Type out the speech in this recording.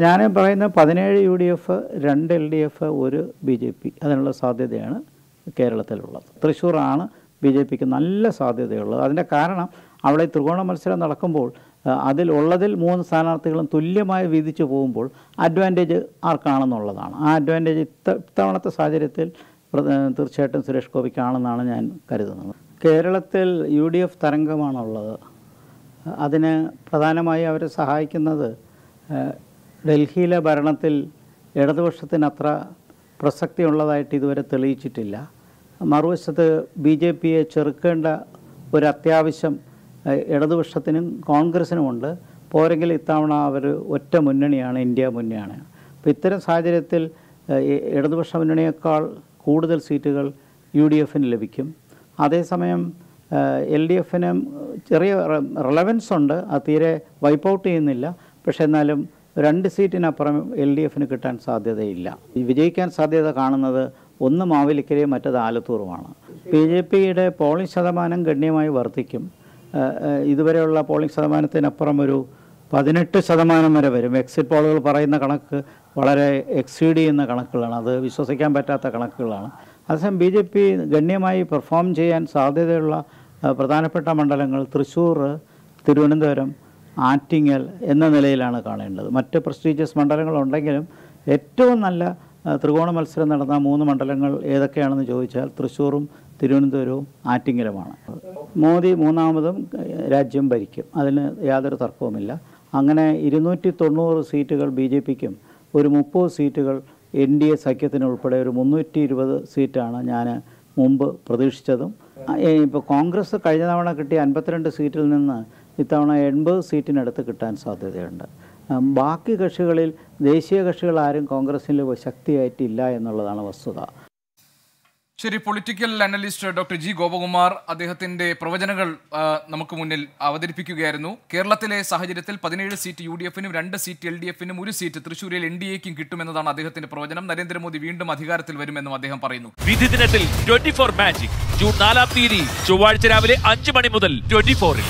ഞാൻ പറയുന്നത് 17 UDF, 2 LDF, 1 BJP അതിനുള്ള സാധ്യതയാണ് കേരളത്തിലുള്ളത്. തൃശ്ശൂറാണ് BJPക്ക് നല്ല സാധ്യതയുള്ളത്. അതിൻ്റെ കാരണം അവിടെ ത്രികോണ മത്സരം നടക്കുമ്പോൾ അതിലുള്ളതിൽ 3 സ്ഥാനാർത്ഥികളും തുല്യമായി വീതിച്ചു പോകുമ്പോൾ അഡ്വാൻറ്റേജ് ആർക്കാണെന്നുള്ളതാണ്. ആ അഡ്വാൻറ്റേജ് ഇത്തവണത്തെ സാഹചര്യത്തിൽ തീർച്ചയായിട്ടും സുരേഷ് ഗോപിക്കാണെന്നാണ് ഞാൻ കരുതുന്നത്. കേരളത്തിൽ UDF തരംഗമാണുള്ളത്. അതിന് പ്രധാനമായി അവരെ സഹായിക്കുന്നത് ഡൽഹിയിലെ ഭരണത്തിൽ ഇടതുപക്ഷത്തിന് അത്ര പ്രസക്തിയുള്ളതായിട്ട് ഇതുവരെ തെളിയിച്ചിട്ടില്ല. മറുവശത്ത് BJPയെ ചെറുക്കേണ്ട ഒരു അത്യാവശ്യം ഇടതുപക്ഷത്തിനും കോൺഗ്രസിനുമുണ്ട്. പോരെങ്കിൽ ഇത്തവണ അവർ ഒറ്റ മുന്നണിയാണ്, ഇന്ത്യ മുന്നണിയാണ്. അപ്പോൾ ഇത്തരം സാഹചര്യത്തിൽ ഇടതുപക്ഷ മുന്നണിയേക്കാൾ കൂടുതൽ സീറ്റുകൾ UDFന് ലഭിക്കും. അതേസമയം LDFനും ചെറിയ റെലവൻസ് ഉണ്ട്, അത് തീരെ വൈപ്പ് ഔട്ട് ചെയ്യുന്നില്ല. പക്ഷേ എന്നാലും 2 സീറ്റിനപ്പുറം LDFന് കിട്ടാൻ സാധ്യതയില്ല. വിജയിക്കാൻ സാധ്യത കാണുന്നത് ഒന്ന് മാവേലിക്കരയും മറ്റത് ആലത്തൂറുമാണ്. BJPയുടെ പോളിംഗ് ശതമാനം ഗണ്യമായി വർദ്ധിക്കും. ഇതുവരെയുള്ള പോളിംഗ് ശതമാനത്തിനപ്പുറം ഒരു 18% വരെ വരും. എക്സിറ്റ് പോളുകൾ പറയുന്ന കണക്ക് വളരെ എക്സീഡ് ചെയ്യുന്ന കണക്കുകളാണ്, അത് വിശ്വസിക്കാൻ പറ്റാത്ത കണക്കുകളാണ്. അതേസമയം BJP ഗണ്യമായി പെർഫോം ചെയ്യാൻ സാധ്യതയുള്ള പ്രധാനപ്പെട്ട മണ്ഡലങ്ങൾ തൃശ്ശൂർ, തിരുവനന്തപുരം, ആറ്റിങ്ങൽ എന്ന നിലയിലാണ് കാണേണ്ടത്. മറ്റ് പ്രസ്റ്റീജിയസ് മണ്ഡലങ്ങളുണ്ടെങ്കിലും ഏറ്റവും നല്ല ത്രികോണ മത്സരം നടന്ന 3 മണ്ഡലങ്ങൾ ഏതൊക്കെയാണെന്ന് ചോദിച്ചാൽ തൃശ്ശൂറും തിരുവനന്തപുരവും ആറ്റിങ്ങലുമാണ്. മോദി 3ാമതും രാജ്യം ഭരിക്കും, അതിന് യാതൊരു തർക്കവുമില്ല. അങ്ങനെ 290 സീറ്റുകൾ BJPക്കും ഒരു 30 സീറ്റുകൾ NDA സഖ്യത്തിനുൾപ്പെടെ ഒരു 320 സീറ്റാണ് ഞാൻ മുമ്പ് പ്രതീക്ഷിച്ചതും. ഇപ്പോൾ കോൺഗ്രസ് കഴിഞ്ഞ തവണ കിട്ടിയ 52 സീറ്റിൽ നിന്ന് ഇത്തവണ 80 സീറ്റിനടുത്ത് കിട്ടാൻ സാധ്യതയുണ്ട്. ബാക്കി കക്ഷികളിൽ ദേശീയ കക്ഷികൾ ആരും കോൺഗ്രസിൽ ശക്തിയായിട്ടില്ല എന്നുള്ളതാണ് വസ്തുത. ശരി, political analyst doctor G. Gopakumar അദ്ദേഹത്തിന്റെ പ്രവചനങ്ങൾ നമുക്ക് മുന്നിൽ അവതരിപ്പിക്കുകയായിരുന്നു. കേരളത്തിലെ സാഹചര്യത്തിൽ 17 സീറ്റ് UDFനും 2 സീറ്റ് LDFനും 1 സീറ്റ് തൃശ്ശൂരിൽ NDAക്കും കിട്ടുമെന്നതാണ് അദ്ദേഹത്തിന്റെ പ്രവചനം. നരേന്ദ്രമോദി വീണ്ടും അധികാരത്തിൽ വരുമെന്നും അദ്ദേഹം പറയുന്നു. വിധി ദിനത്തിൽ 24 മാജിക് ജൂൺ 4 ചൊവ്വാഴ്ച രാവിലെ 5 മണി മുതൽ 24-ൽ.